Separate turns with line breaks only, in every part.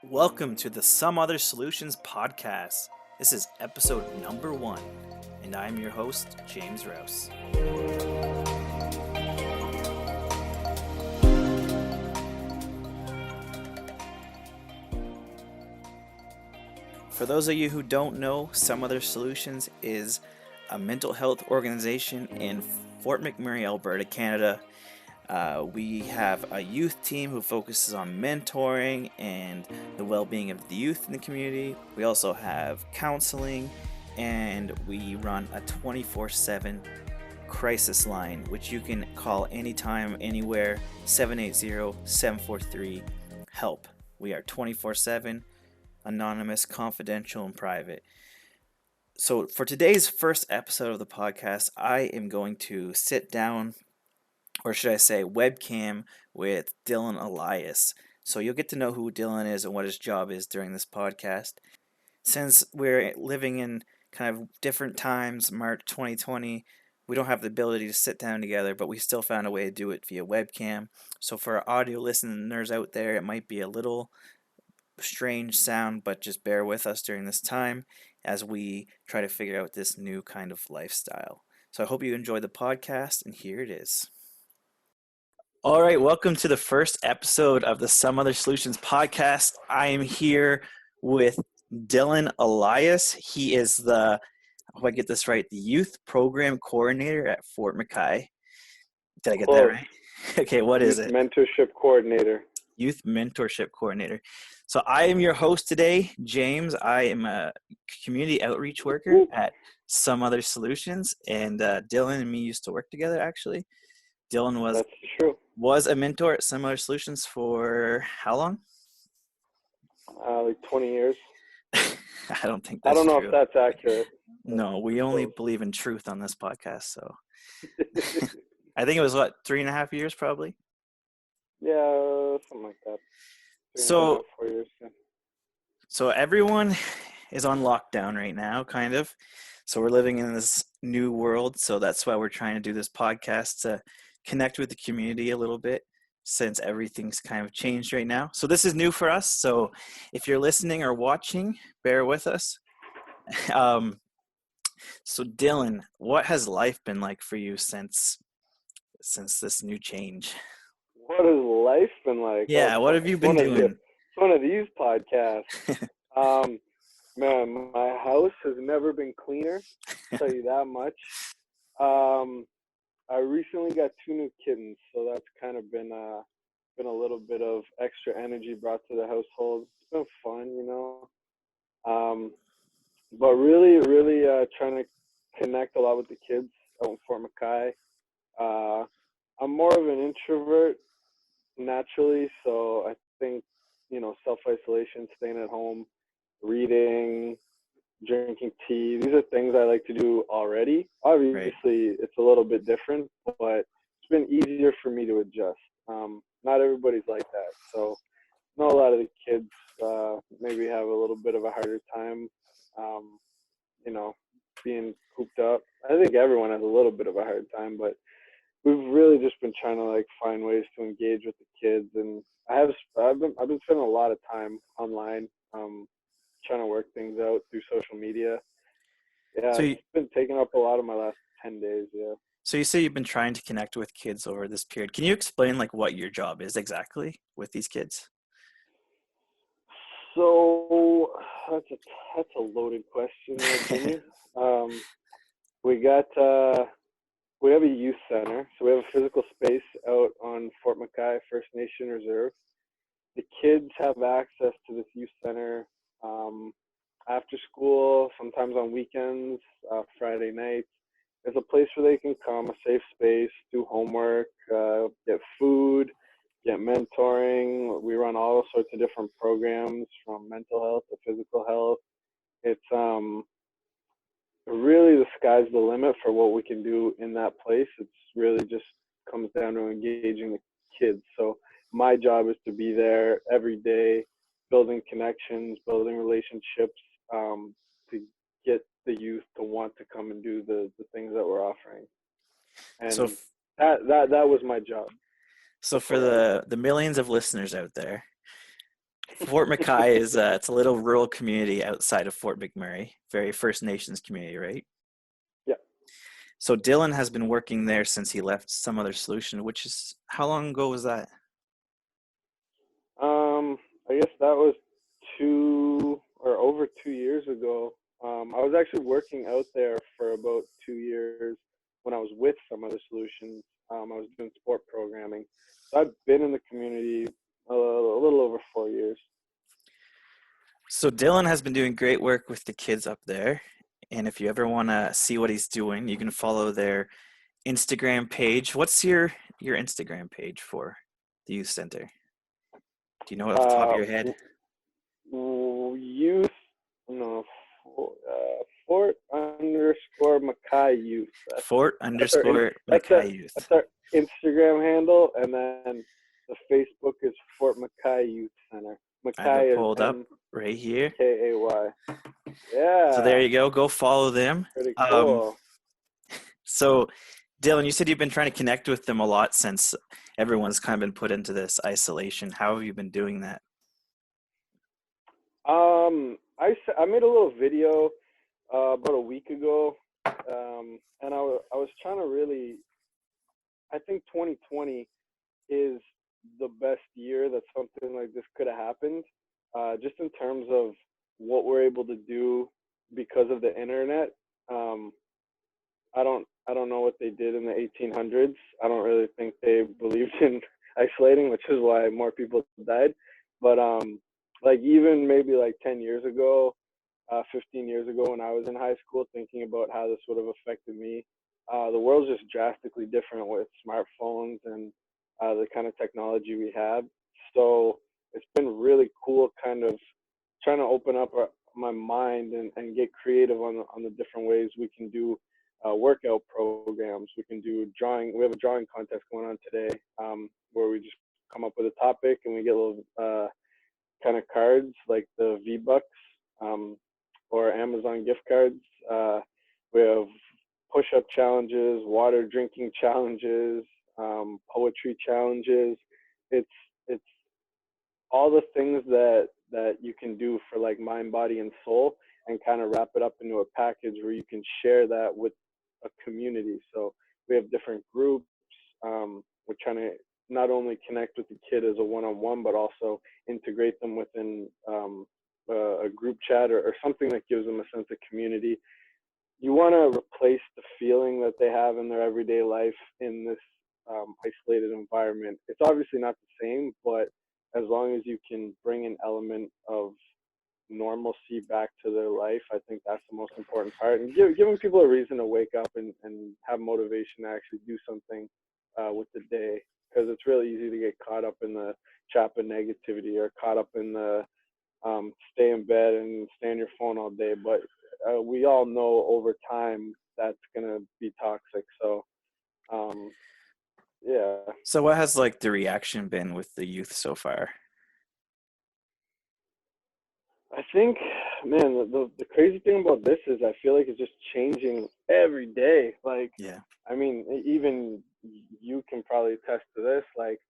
Welcome to the Some Other Solutions podcast. This is episode number 1, and I'm your host, James Rouse. For those of you who don't know, Some Other Solutions is a mental health organization in Fort McMurray, Alberta, Canada. We have a youth team who focuses on mentoring and the well-being of the youth in the community. We also have counseling, and we run a 24/7 crisis line, which you can call anytime, anywhere, 780-743-HELP. We are 24/7, anonymous, confidential, and private. So for today's first episode of the podcast, I am going to sit down, or should I say webcam, with Dylan Elias. So you'll get to know who Dylan is and what his job is during this podcast. Since we're living in kind of different times, March 2020, we don't have the ability to sit down together, but we still found a way to do it via webcam. So for our audio listeners out there, it might be a little strange sound, but just bear with us during this time as we try to figure out this new kind of lifestyle. So I hope you enjoy the podcast, and here it is. All right, welcome to the first episode of the Some Other Solutions podcast. I am here with Dylan Elias. He is the, I hope I get this right, the Youth Program Coordinator at Fort McKay. Did I get that right? Okay, what is it?
Mentorship Coordinator.
Youth Mentorship Coordinator. So I am your host today, James. I am a community outreach worker at Some Other Solutions, and Dylan and me used to work together, actually. Dylan was a mentor at Some Other Solutions for how long?
Like 20 years.
I don't think that's
I don't know
true.
if that's accurate.
No, we only believe in truth on this podcast, so. I think it was, 3.5 years probably?
Yeah, something like that. 4 years, yeah.
So everyone is on lockdown right now, kind of. So we're living in this new world, so that's why we're trying to do this podcast to connect with the community a little bit, since everything's kind of changed right now. So this is new for us. So if you're listening or watching, bear with us. So Dylan, what has life been like for you since this new change?
What has life been like?
Yeah, what have you been doing?
It's one of these podcasts. Man, my house has never been cleaner, I'll tell you that much. I recently got 2 new kittens, so that's kind of been a little bit of extra energy brought to the household. It's been fun, but really trying to connect a lot with the kids out in Fort McKay. I'm more of an introvert naturally, so I think, self-isolation, staying at home, reading, drinking tea, these are things I like to do already. Obviously, It's a little bit different, but it's been easier for me to adjust. Not everybody's like that, so I know a lot of the kids maybe have a little bit of a harder time, being cooped up. I think everyone has a little bit of a hard time, but we've really just been trying to find ways to engage with the kids, and I've been spending a lot of time online, trying to work things out through social media. Yeah, so it's been taking up a lot of my last 10 days. Yeah.
So you say you've been trying to connect with kids over this period. Can you explain what your job is exactly with these kids?
So that's a loaded question, Jimmy. We have a youth center, so we have a physical space out on Fort McKay First Nation Reserve. The kids have access to this youth center after school, sometimes on weekends, Friday nights. There's a place where they can come, a safe space, do homework, get food, get mentoring. We run all sorts of different programs, from mental health to physical health. It's really, the sky's the limit for what we can do in that place. It's really just comes down to engaging the kids. So my job is to be there every day, building connections, building relationships, to get the youth to want to come and do the things that we're offering. And so that was my job.
So for the millions of listeners out there, Fort McKay is it's a little rural community outside of Fort McMurray, very First Nations community, right?
Yeah.
So Dylan has been working there since he left Some Other Solution, which is how long ago was that?
I guess that was 2 or over 2 years ago. I was actually working out there for about 2 years when I was with Some Other Solutions. I was doing sport programming. So I've been in the community a little over 4 years.
So Dylan has been doing great work with the kids up there. And if you ever want to see what he's doing, you can follow their Instagram page. What's your Instagram page for the youth center? Do you know it off the top of
Uh,
your head?
Youth, no, Fort underscore Mackay Youth.
Fort
That's our
underscore
that's our
Mackay Youth.
that's our Instagram handle, and then the Facebook is Fort Mackay Youth Center.
I have it
Mackay is
pulled up right here.
Mkay.
So there
Yeah,
you go. Go follow them.
pretty
Um,
cool.
so Dylan, you said you've been trying to connect with them a lot since everyone's kind of been put into this isolation. How have you been doing that?
I made a little video about a week ago, and I was trying to really. I think 2020 is the best year that something like this could have happened, just in terms of what we're able to do because of the internet. Um, I don't know what they did in the 1800s. I don't really think they believed in isolating, which is why more people died. But like even maybe like 10 years ago, 15 years ago when I was in high school, thinking about how this would have affected me, the world's just drastically different with smartphones and the kind of technology we have. So it's been really cool, kind of trying to open up my mind and get creative on the different ways we can do workout programs. We can do drawing. We have a drawing contest going on today, where we just come up with a topic and we get little kind of cards like the V-Bucks, or Amazon gift cards. We have push-up challenges, water drinking challenges, poetry challenges. It's it's all the things that you can do for like mind, body, and soul, and kind of wrap it up into a package where you can share that with a community. So we have different groups. We're trying to not only connect with the kid as a one-on-one, but also integrate them within a group chat, or something that gives them a sense of community. You want to replace the feeling that they have in their everyday life in this isolated environment. It's obviously not the same, but as long as you can bring an element of normalcy back to their life, I think that's the most important part. And giving people a reason to wake up and have motivation to actually do something with the day, because it's really easy to get caught up in the trap of negativity, or caught up in the stay in bed and stay on your phone all day. But we all know over time that's gonna be toxic. So um, yeah,
So what has like the reaction been with the youth so far?
I think, man, the crazy thing about this is I feel like it's just changing every day. Like,
Yeah,
I mean, even you can probably attest to this. Like,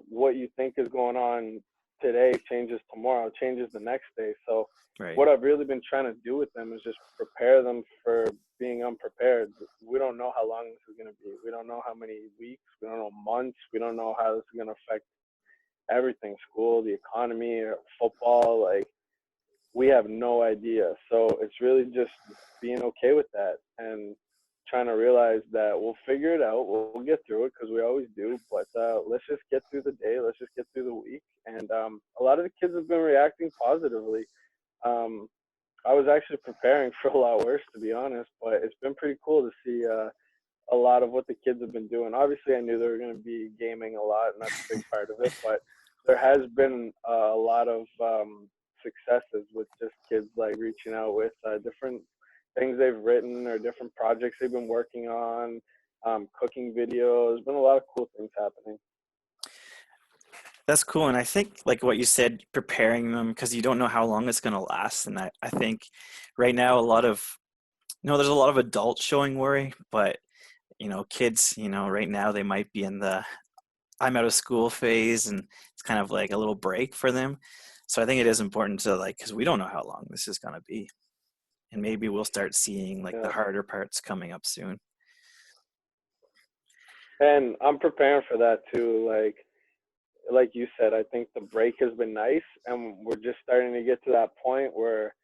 what you think is going on today changes tomorrow, changes the next day. So,
right.
what I've really been trying to do with them is just prepare them for being unprepared. We don't know how long this is going to be. We don't know how many weeks. We don't know months. We don't know how this is going to affect everything: school, the economy, football. Like, we have no idea. So it's really just being okay with that and trying to realize that we'll figure it out. We'll get through it, because we always do. But let's just get through the day. Let's just get through the week. And a lot of the kids have been reacting positively. Um, I was actually preparing for a lot worse, to be honest. But it's been pretty cool to see a lot of what the kids have been doing. Obviously, I knew they were going to be gaming a lot, and that's a big part of it. But there has been a lot of successes with just kids like reaching out with different things they've written, or different projects they've been working on, cooking videos. There's been a lot of cool things happening.
That's cool. And I think like what you said, preparing them because you don't know how long it's going to last. And I think right now a lot of, there's a lot of adults showing worry, but kids, right now they might be in the I'm out of school phase and it's kind of like a little break for them. So I think it is important to like, because we don't know how long this is going to be. And maybe we'll start seeing like the
Yeah.
harder parts coming up soon.
And I'm preparing for that too. Like you said, I think the break has been nice, and we're just starting to get to that point where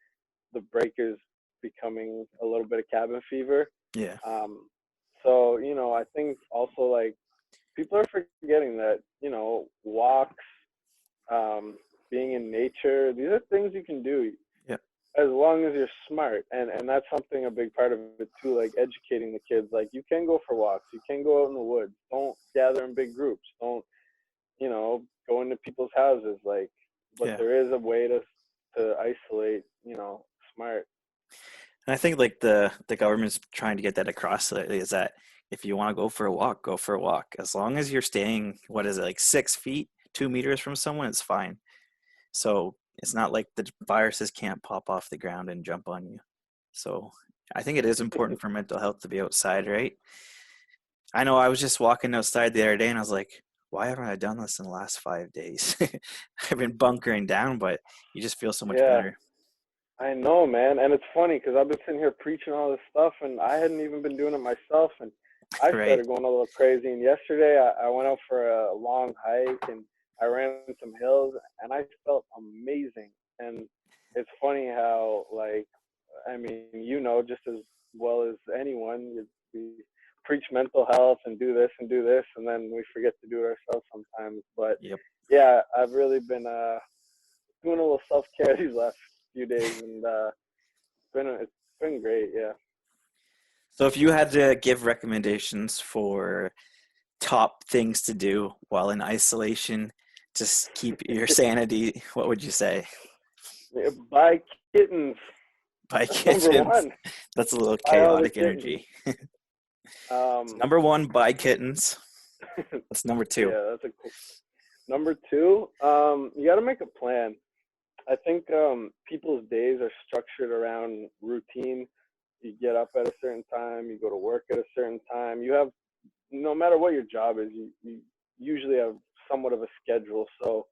the break is becoming a little bit of cabin fever.
Yeah.
Um, so I think also like people are forgetting that walks, um, being in nature, these are things you can do
Yeah.
as long as you're smart, and that's something a big part of it too, like educating the kids. Like you can go for walks, you can go out in the woods. Don't gather in big groups. Don't go into people's houses. Like, but
Yeah.
there is a way to isolate. Smart.
And I think like the government's trying to get that across lately is that if you want to go for a walk, go for a walk. As long as you're staying, what is it, like 6 feet, 2 meters from someone, it's fine. So it's not like the viruses can't pop off the ground and jump on you. So I think it is important for mental health to be outside, right? I know I was just walking outside the other day and I was like, why haven't I done this in the last 5 days? I've been bunkering down, but you just feel so much
Yeah,
better.
I know, man. And it's funny because I've been sitting here preaching all this stuff, and I hadn't even been doing it myself, and I
Right.
started going a little crazy. And yesterday, I went out for a long hike, and I ran some hills, and I felt amazing. And it's funny how, like, I mean, just as well as anyone, we preach mental health and do this, and then we forget to do it ourselves sometimes. But
Yep.
yeah, I've really been doing a little self care these last few days, and it's been great. Yeah.
So if you had to give recommendations for top things to do while in isolation to keep your sanity, what would you say?
Yeah, buy kittens.
Buy
That's number
kittens.
one.
That's a little
Buy all the
chaotic
kittens.
energy. So
Um,
number one, buy kittens. That's number two.
yeah, that's a cool. Number two, you got to make a plan. I think people's days are structured around routine. You get up at a certain time, you go to work at a certain time. You have, no matter what your job is, you usually have somewhat of a schedule. So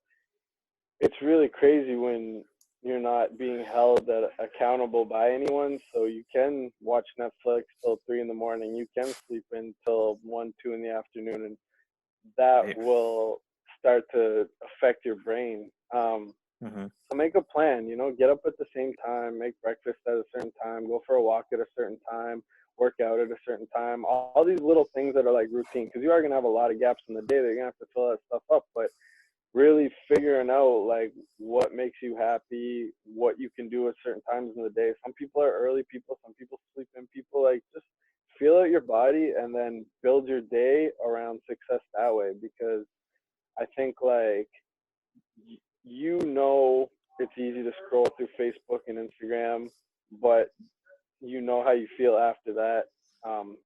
it's really crazy when you're not being held accountable by anyone. So you can watch Netflix till 3 in the morning. You can sleep until 1, 2 in the afternoon, and that
Right.
will start to affect your brain.
Hmm.
So make a plan. Get up at the same time, make breakfast at a certain time, go for a walk at a certain time, work out at a certain time. All these little things that are like routine, because you are gonna have a lot of gaps in the day that you're gonna have to fill that stuff up. But really figuring out like what makes you happy, what you can do at certain times in the day. Some people are early people, some people sleep in people. Like just feel out your body and then build your day around success that way. Because I think like it's easy to scroll through Facebook and Instagram, but how you feel after that. Um,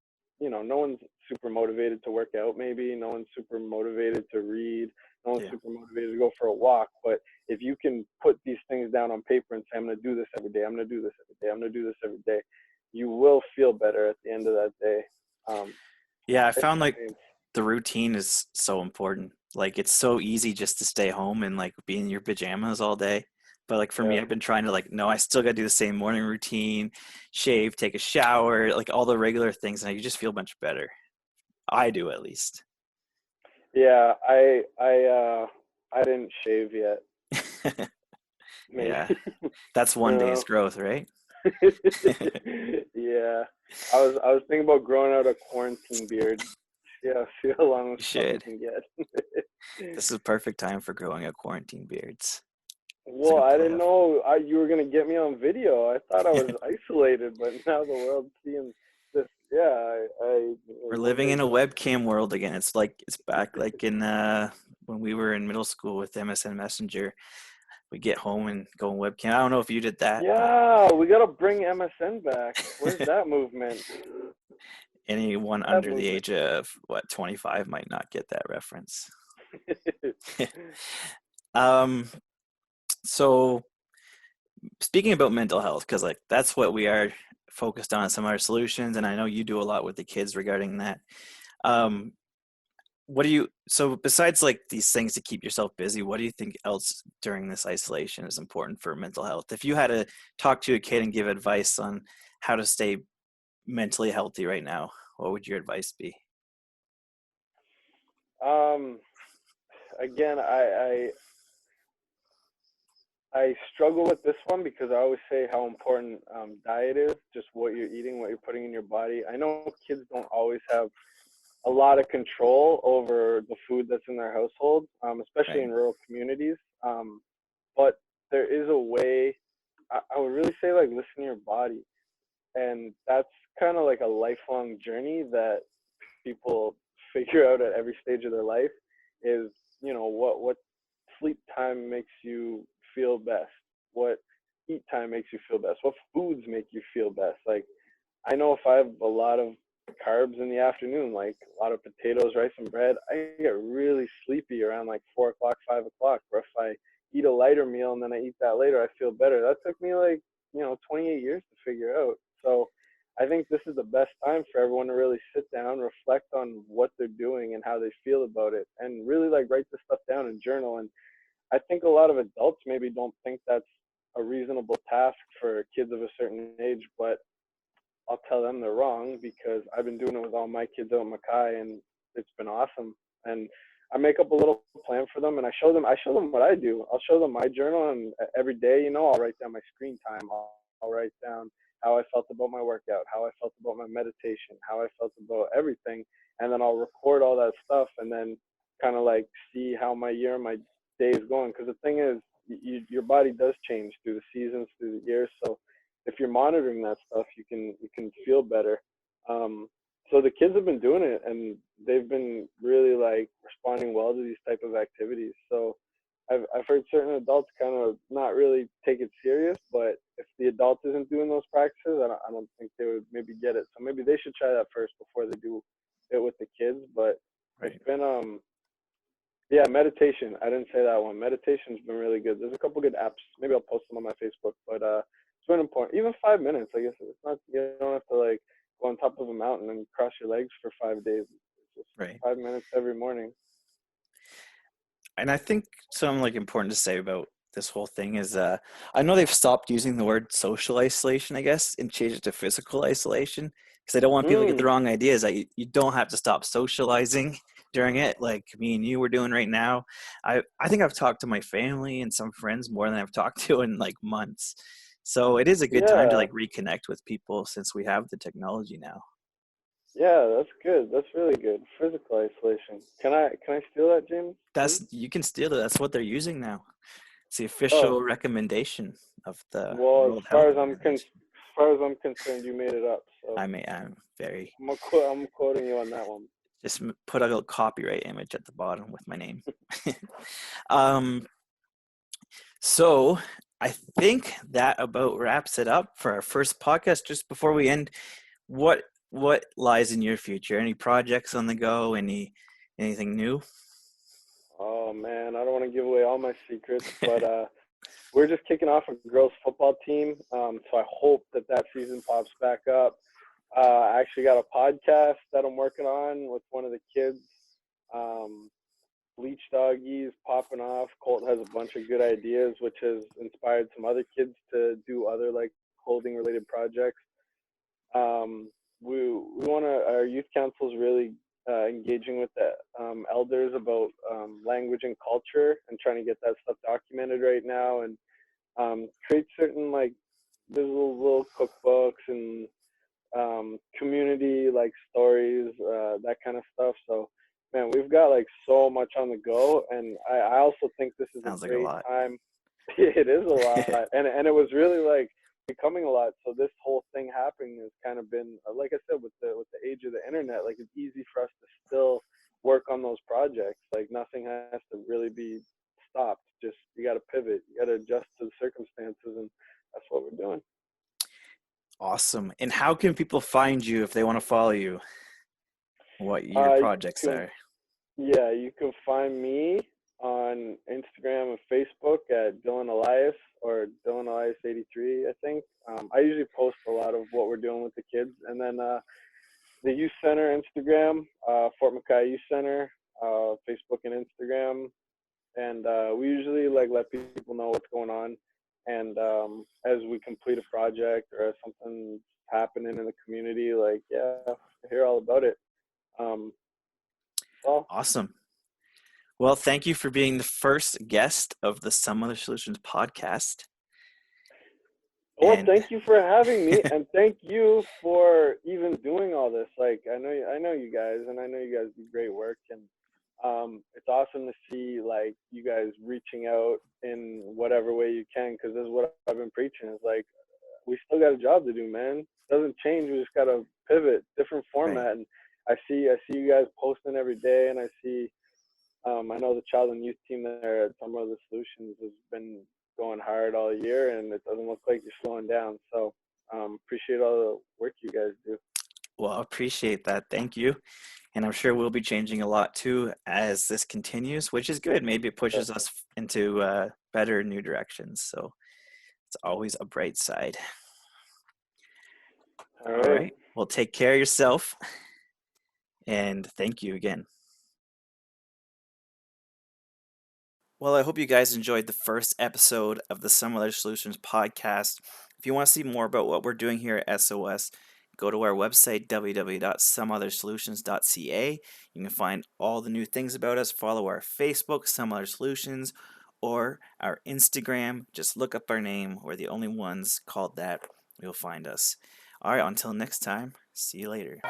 no one's super motivated to work out, maybe. No one's super motivated to read. No one's
Yeah.
super motivated to go for a walk. But if you can put these things down on paper and say, I'm going to do this every day, I'm going to do this every day, I'm going to do this every day, you will feel better at the end of that day. Um,
Yeah, I
it's,
found like the routine is so important. Like it's so easy just to stay home and like be in your pajamas all day. But like for me,
yeah,
I've been trying to like, no, I still got to do the same morning routine, shave, take a shower, like all the regular things, and you just feel much better. I do at least.
yeah. I didn't shave yet. Maybe.
Yeah, that's one day's
No.
growth, right?
Yeah, I was thinking about growing out a quarantine beard. Yeah, see how long
You
this puppy
should.
can get.
This is perfect time for growing out quarantine beards. It's a
Well,
good
I
play
didn't
off.
know you were gonna get me on video. I thought I was isolated, but now the world's seeing this. Yeah,
We're
one
living
day
in a
just.
webcam world again. It's like it's back like in when we were in middle school with MSN Messenger. We get home and go on webcam. I don't know if you did that, but
Yeah, we gotta bring MSN back. Where's that movement?
anyone
That
under the
movement.
age of what 25 might not get that reference. Um, so speaking about mental health, because like that's what we are focused on some of our solutions, and I know you do a lot with the kids regarding that. Um, what do you, so besides like these things to keep yourself busy, what do you think else during this isolation is important for mental health? If you had to talk to a kid and give advice on how to stay mentally healthy right now, what would your advice be?
Um, Again, I struggle with this one because I always say how important diet is, just what you're eating, what you're putting in your body. I know kids don't always have a lot of control over the food that's in their household, especially
Right.
in rural communities. But there is a way. I would really say like listen to your body, and that's kind of like a lifelong journey that people figure out at every stage of their life. Is what sleep time makes you feel best, what eat time makes you feel best, what foods make you feel best. Like I know if I have a lot of carbs in the afternoon, like a lot of potatoes, rice, and bread, I get really sleepy around like 4 o'clock, 5 o'clock. Or if I eat a lighter meal and then I eat that later, I feel better. That took me like 28 years to figure out. So I think this is the best time for everyone to really sit down, reflect on what they're doing and how they feel about it, and really like write this stuff down and journal. And I think a lot of adults maybe don't think that's a reasonable task for kids of a certain age, but I'll tell them they're wrong because I've been doing it with all my kids out in Mackay, and it's been awesome. And I make up a little plan for them, and I show them what I do. I'll show them my journal, and every day, I'll write down my screen time. I'll write down how I felt about my workout, how I felt about my meditation, how I felt about everything, and then I'll record all that stuff, and then kind of like see how my year and my day is going. Because the thing is, your body does change through the seasons, through the years, so if you're monitoring that stuff, you can feel better. So the kids have been doing it, and they've been really like responding well to these type of activities. So I've heard certain adults kind of not really take it serious, but if the adult isn't doing those practices, I don't think they would maybe get it. So maybe they should try that first before they do it with the kids. But it's
Right.
been yeah, meditation. I didn't say that one. Meditation's been really good. There's a couple good apps. Maybe I'll post them on my Facebook. But it's been important. Even 5 minutes, I guess. It's not. You don't have to like go on top of a mountain and cross your legs for 5 days. It's just
Right.
5 minutes every morning.
And I think something like important to say about this whole thing is I know they've stopped using the word social isolation, I guess, and changed it to physical isolation because I don't want people to get the
Mm,
wrong ideas that you don't have to stop socializing during it like me and you were doing right now. I think I've talked to my family and some friends more than I've talked to in like months. So it is a good time to
yeah,
like reconnect with people since we have the technology now.
yeah. That's good. That's really good. Physical isolation. Can I steal that, James? Please.
That's you can steal it. That's what they're using now. It's the
Oh,
official recommendation of the
well,
World Health Organization.
as far as I'm concerned, you made it up. So
I'm very
I'm quoting you on that one.
just put a little copyright image at the bottom with my name. um, so I think that about wraps it up for our first podcast. Just before we end, what lies in your future? Any projects on the go? Anything new?
Oh man, I don't want to give away all my secrets, but we're just kicking off a girls football team. So I hope that season pops back up. I actually got a podcast that I'm working on with one of the kids. Um, Bleach doggies popping off. Colt has a bunch of good ideas, which has inspired some other kids to do other like clothing related projects. We want to. Our youth council is really engaging with the elders about language and culture and trying to get that stuff documented right now, and create certain like there's little cookbooks and community like stories, that kind of stuff. So man, we've got like so much on the go, and I also think this is a
Sounds like a
great
lot.
time. It is a lot, and it was really like becoming a lot. So this whole thing happening has kind of been, like I said, with the age of the internet, like it's easy for us to still work on those projects. Like nothing has to really be stopped. Just you got to pivot, you got to adjust to the circumstances, and that's what we're doing.
Awesome. And how can people find you if they want to follow you? What your
You
projects
can
are?
Yeah, you can find me on Instagram and Facebook at Dylan Elias or Dylan Elias 83, I think. I usually post a lot of what we're doing with the kids, and then the youth center Instagram, Fort McKay Youth Center. Instagram, and we usually like let people know what's going on. And as we complete a project or as something's happening in the community, like yeah, I hear all about it. Um, well,
Awesome. Well, thank you for being the first guest of the Some Other Solutions podcast.
well,
And
thank you for having me, and thank you for even doing all this. Like, I know you guys, and I know you guys do great work, and it's awesome to see like you guys reaching out in whatever way you can, because this is what I've been preaching. Is like we still got a job to do, man. It doesn't change. We just gotta pivot, different
right.
format. And I see you guys posting every day, and I see I know the child and youth team there at Some of the Solutions has been going hard all year, and it doesn't look like you're slowing down. So appreciate all the work you guys do.
Well, I appreciate that. Thank you. And I'm sure we'll be changing a lot too as this continues, which is good. Maybe it
Yeah.
pushes us into better new directions. So it's always a bright side.
All
All
right.
right. Well, take care of yourself. And thank you again. Well, I hope you guys enjoyed the first episode of the Some Other Solutions podcast. If you want to see more about what we're doing here at SOS, go to our website, www.someothersolutions.ca. You can find all the new things about us. Follow our Facebook, Some Other Solutions, or our Instagram. Just look up our name. We're the only ones called that. You'll find us. All right, until next time, see you later.